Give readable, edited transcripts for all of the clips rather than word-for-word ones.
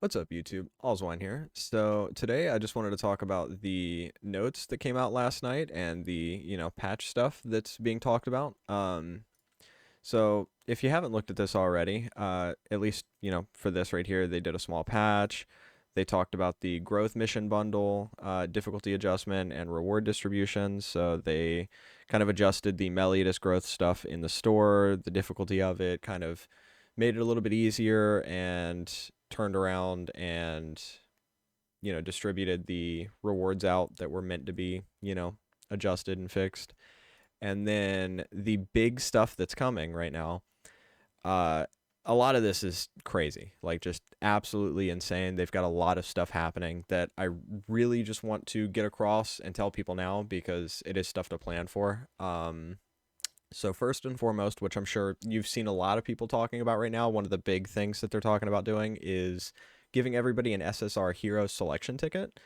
What's up, YouTube? Allswine here. So today I just wanted to talk about the notes that came out last night and the, patch stuff that's being talked about. So if you haven't looked at this already, at least, for this right here, they did a small patch. They talked about the growth mission bundle, difficulty adjustment, and reward distribution. So they kind of adjusted the Meliadus growth stuff in the store, the difficulty of it, kind of made it a little bit easier and turned around and, distributed the rewards out that were meant to be, adjusted and fixed. And then the big stuff that's coming right now, uh, a lot of this is crazy, like just absolutely insane. They've got a lot of stuff happening that I really just want to get across and tell people now because it is stuff to plan for. So first and foremost, which I'm sure you've seen a lot of people talking about right now, one of the big things that they're talking about doing is giving everybody an SSR hero selection ticket.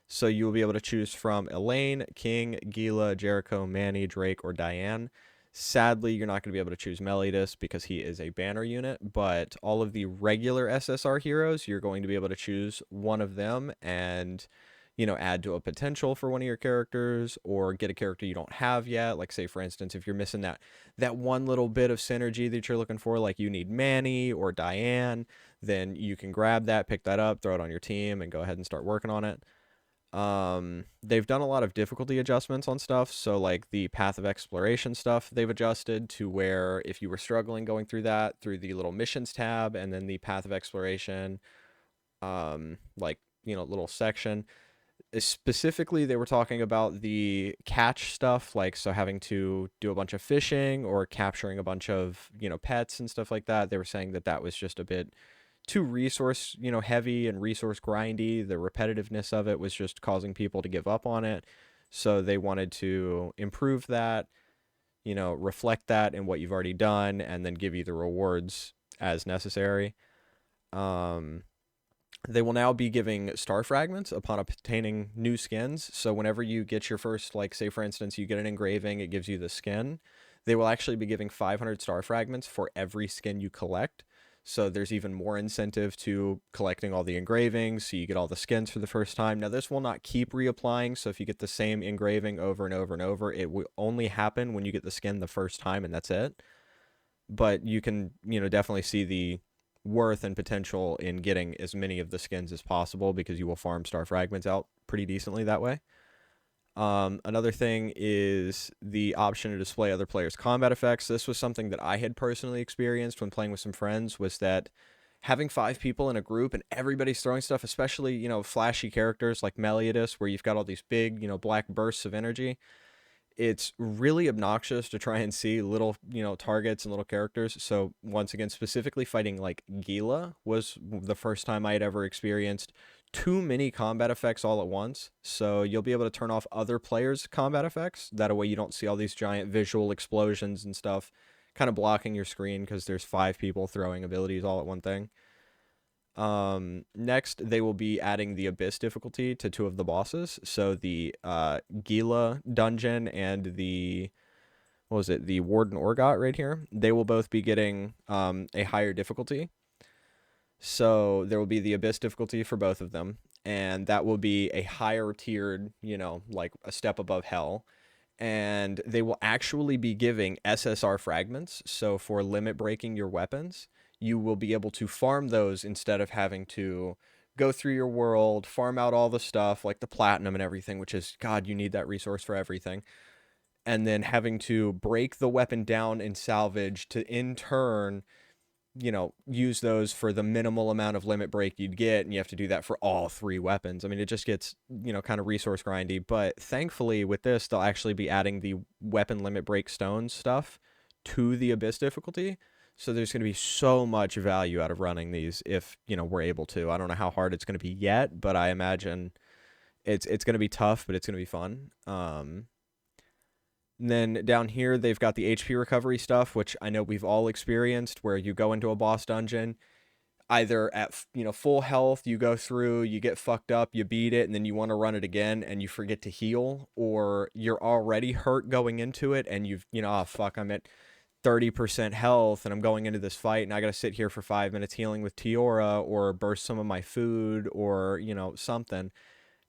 So you will be able to choose from Elaine, King, Gila, Jericho, Manny, Drake, or Diane. Sadly, you're not going to be able to choose Meliadus because he is a banner unit, but all of the regular SSR heroes, you're going to be able to choose one of them and, add to a potential for one of your characters or get a character you don't have yet. Like, say, for instance, if you're missing that one little bit of synergy that you're looking for, like you need Manny or Diane, then you can grab that, pick that up, throw it on your team, and go ahead and start working on it. They've done a lot of difficulty adjustments on stuff. So like the path of exploration stuff, they've adjusted to where if you were struggling going through that through the little missions tab and then the path of exploration, little section. Specifically, they were talking about the catch stuff, like so having to do a bunch of fishing or capturing a bunch of pets and stuff like that. They were saying that that was just a bit too resource heavy and resource grindy. The repetitiveness of it was just causing people to give up on it, so they wanted to improve that, reflect that in what you've already done and then give you the rewards as necessary. Um they will now be giving star fragments upon obtaining new skins. So whenever you get your first, like say for instance you get an engraving, it gives you the skin. They will actually be giving 500 star fragments for every skin you collect. So there's even more incentive to collecting all the engravings, so you get all the skins for the first time. Now this will not keep reapplying, so if you get the same engraving over and over and over, it will only happen when you get the skin the first time and that's it. But you can, definitely see the worth and potential in getting as many of the skins as possible because you will farm star fragments out pretty decently that way. Another thing is the option to display other players' combat effects. This was something that I had personally experienced when playing with some friends, was that having 5 people in a group and everybody's throwing stuff, especially, flashy characters like Meliadus, where you've got all these big, black bursts of energy, it's really obnoxious to try and see little, targets and little characters. So once again, specifically fighting like Gila was the first time I had ever experienced too many combat effects all at once. So you'll be able to turn off other players' combat effects. That way you don't see all these giant visual explosions and stuff kind of blocking your screen because there's 5 people throwing abilities all at one thing. Next, they will be adding the Abyss difficulty to 2 of the bosses. So the Gila dungeon and the, what was it, the Warden Orgot right here. They will both be getting a higher difficulty. So there will be the Abyss difficulty for both of them, and that will be a higher tiered, like a step above Hell. And they will actually be giving SSR fragments. So for limit breaking your weapons, you will be able to farm those instead of having to go through your world, farm out all the stuff like the platinum and everything, which is, God, you need that resource for everything. And then having to break the weapon down and salvage to in turn, use those for the minimal amount of limit break you'd get, and you have to do that for all 3 weapons. I mean, it just gets, kind of resource grindy, but thankfully with this, they'll actually be adding the weapon limit break stones stuff to the Abyss difficulty. So there's going to be so much value out of running these if, we're able to. I don't know how hard it's going to be yet, but I imagine it's going to be tough, but it's going to be fun. And then down here, they've got the HP recovery stuff, which I know we've all experienced, where you go into a boss dungeon, either at full health, you go through, you get fucked up, you beat it, and then you want to run it again, and you forget to heal, or you're already hurt going into it, and you've oh fuck, I'm at 30% health and I'm going into this fight and I got to sit here for 5 minutes healing with Tiora or burst some of my food or, something.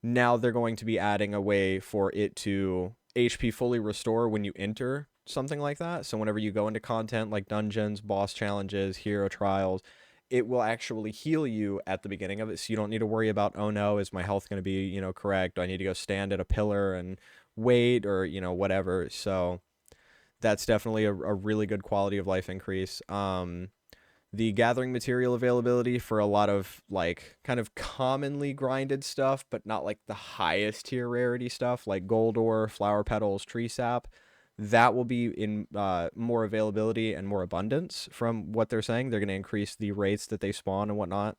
Now they're going to be adding a way for it to HP fully restore when you enter something like that. So whenever you go into content like dungeons, boss challenges, hero trials, it will actually heal you at the beginning of it. So you don't need to worry about, oh no, is my health going to be, correct? Do I need to go stand at a pillar and wait or, whatever. So that's definitely a really good quality of life increase. The gathering material availability for a lot of like kind of commonly grinded stuff, but not like the highest tier rarity stuff like gold ore, flower petals, tree sap. That will be in more availability and more abundance from what they're saying. They're going to increase the rates that they spawn and whatnot.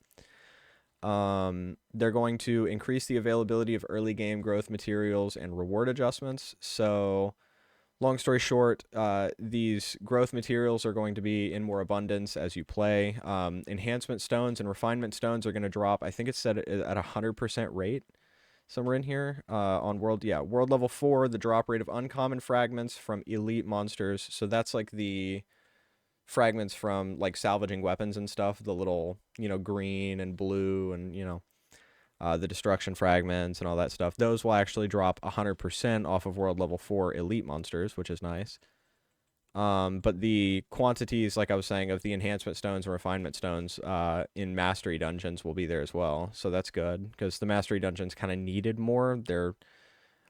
They're going to increase the availability of early game growth materials and reward adjustments. So long story short, these growth materials are going to be in more abundance as you play. Enhancement stones and refinement stones are going to drop. I think it's set at a 100% rate somewhere in here on world level 4. The drop rate of uncommon fragments from elite monsters. So that's like the fragments from like salvaging weapons and stuff. The little green and blue and the destruction fragments and all that stuff. Those will actually drop 100% off of world level 4 elite monsters, which is nice. But the quantities, like I was saying, of the enhancement stones and refinement stones in mastery dungeons will be there as well. So that's good because the mastery dungeons kind of needed more. They're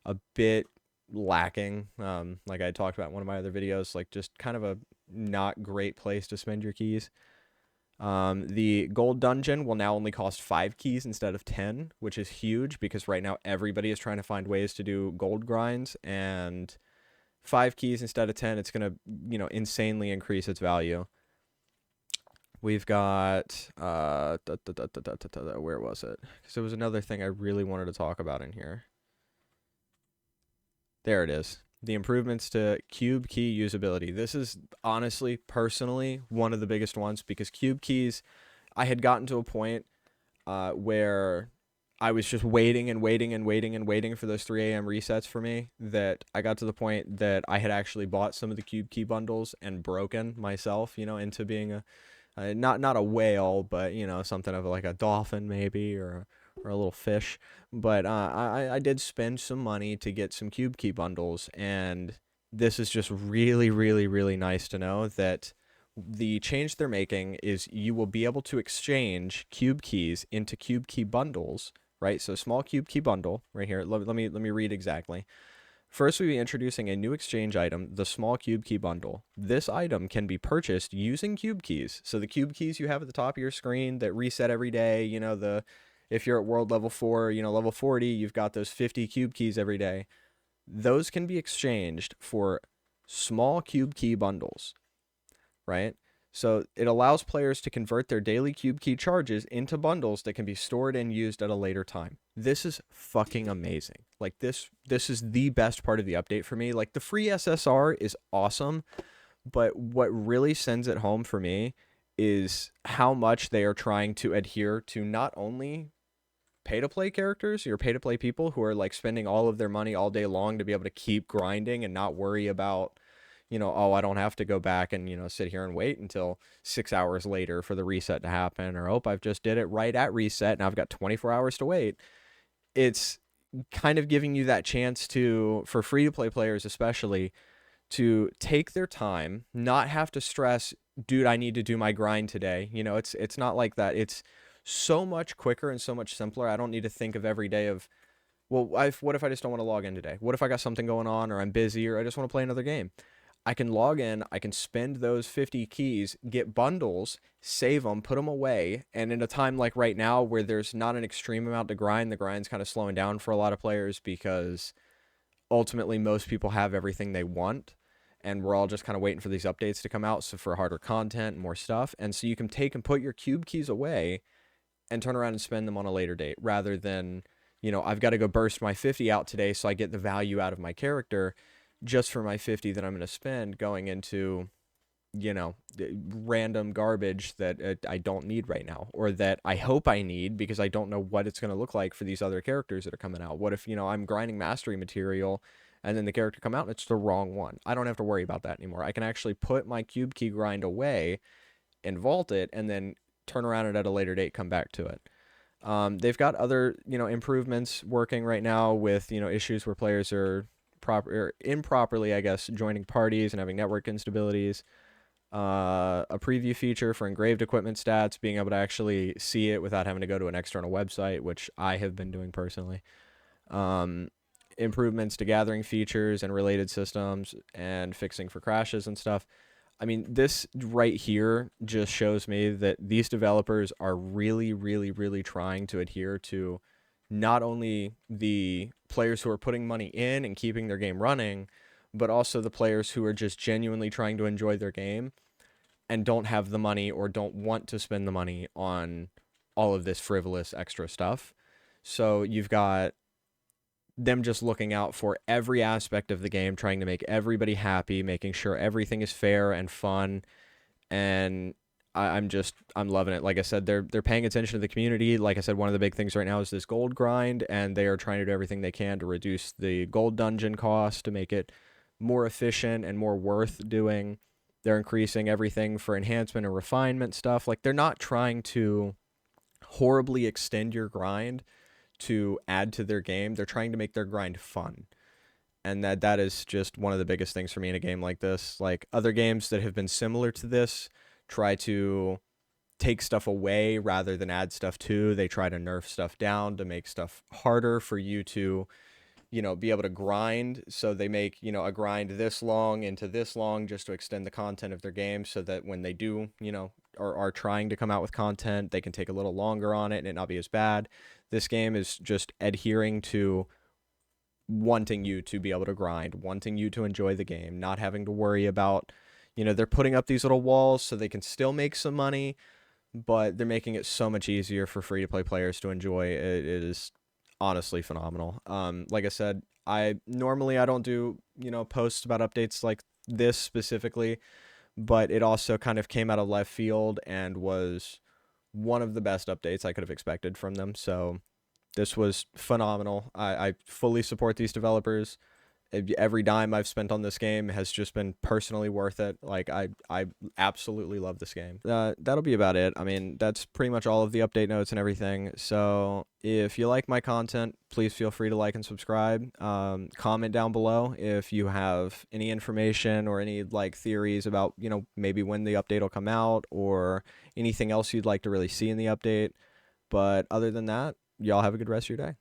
a bit lacking. Like I talked about in one of my other videos, like just kind of a not great place to spend your keys. The gold dungeon will now only cost 5 keys instead of 10, which is huge because right now everybody is trying to find ways to do gold grinds, and 5 keys instead of 10, it's going to, insanely increase its value. We've got, where was it? Because there was another thing I really wanted to talk about in here. There it is. The improvements to cube key usability. This is honestly, personally, one of the biggest ones because cube keys, I had gotten to a point where I was just waiting and waiting and waiting and waiting for those 3 a.m. resets for me, that I got to the point that I had actually bought some of the cube key bundles and broken myself, into being not a whale, but, something of like a dolphin maybe, or a little fish. But I did spend some money to get some cube key bundles, and this is just really, really, really nice to know that the change they're making is you will be able to exchange cube keys into cube key bundles, right? So small cube key bundle right here. Let me read exactly. First, we'll be introducing a new exchange item, the small cube key bundle. This item can be purchased using cube keys. So the cube keys you have at the top of your screen that reset every day, if you're at world level 4, level 40, you've got those 50 cube keys every day. Those can be exchanged for small cube key bundles, right? So it allows players to convert their daily cube key charges into bundles that can be stored and used at a later time. This is fucking amazing. Like this is the best part of the update for me. Like the free SSR is awesome, but what really sends it home for me is how much they are trying to adhere to not only pay-to-play characters, your pay-to-play people who are like spending all of their money all day long to be able to keep grinding and not worry about, oh, I don't have to go back and, sit here and wait until 6 hours later for the reset to happen, or, oh, I've just did it right at reset, now I've got 24 hours to wait. It's kind of giving you that chance for free-to-play players especially, to take their time, not have to stress, dude, I need to do my grind today. It's not like that. It's so much quicker and so much simpler. I don't need to think of every day of, well, what if I just don't want to log in today? What if I got something going on, or I'm busy, or I just want to play another game? I can log in, I can spend those 50 keys, get bundles, save them, put them away, and in a time like right now where there's not an extreme amount to grind, the grind's kind of slowing down for a lot of players because ultimately most people have everything they want, and we're all just kind of waiting for these updates to come out, so for harder content and more stuff. And so you can take and put your cube keys away and turn around and spend them on a later date, rather than, I've got to go burst my 50 out today so I get the value out of my character just for my 50 that I'm going to spend going into, random garbage that I don't need right now, or that I hope I need because I don't know what it's going to look like for these other characters that are coming out. What if, I'm grinding mastery material and then the character come out and it's the wrong one. I don't have to worry about that anymore. I can actually put my cube key grind away and vault it, and then turn around and at a later date come back to it. They've got other, improvements working right now with, issues where players are improperly, I guess, joining parties and having network instabilities. A preview feature for engraved equipment stats, being able to actually see it without having to go to an external website, which I have been doing personally. Um, Improvements to gathering features and related systems, and fixing for crashes and stuff. I mean, this right here just shows me that these developers are really, really, really trying to adhere to not only the players who are putting money in and keeping their game running, but also the players who are just genuinely trying to enjoy their game and don't have the money or don't want to spend the money on all of this frivolous extra stuff. So you've got them just looking out for every aspect of the game, trying to make everybody happy, making sure everything is fair and fun. And I'm loving it. Like I said, they're paying attention to the community. Like I said, one of the big things right now is this gold grind, and they are trying to do everything they can to reduce the gold dungeon cost to make it more efficient and more worth doing. They're increasing everything for enhancement and refinement stuff. Like, they're not trying to horribly extend your grind to add to their game. They're trying to make their grind fun. And that is just one of the biggest things for me in a game like this. Like, other games that have been similar to this try to take stuff away rather than add stuff to. They try to nerf stuff down to make stuff harder for you to, be able to grind. So they make, a grind this long into this long just to extend the content of their game, so that when they do, are trying to come out with content, they can take a little longer on it and it not be as bad. This game is just adhering to wanting you to be able to grind, wanting you to enjoy the game, not having to worry about, they're putting up these little walls so they can still make some money, but they're making it so much easier for free to play players to enjoy. It is honestly phenomenal. Like I said, I don't do, posts about updates like this specifically, but it also kind of came out of left field and was one of the best updates I could have expected from them. So this was phenomenal. I fully support these developers. Every dime I've spent on this game has just been personally worth it. Like, I absolutely love this game. That'll be about it. I mean, that's pretty much all of the update notes and everything. So if you like my content, please feel free to like and subscribe. Comment down below if you have any information or any like theories about, maybe when the update will come out, or anything else you'd like to really see in the update. But other than that, y'all have a good rest of your day.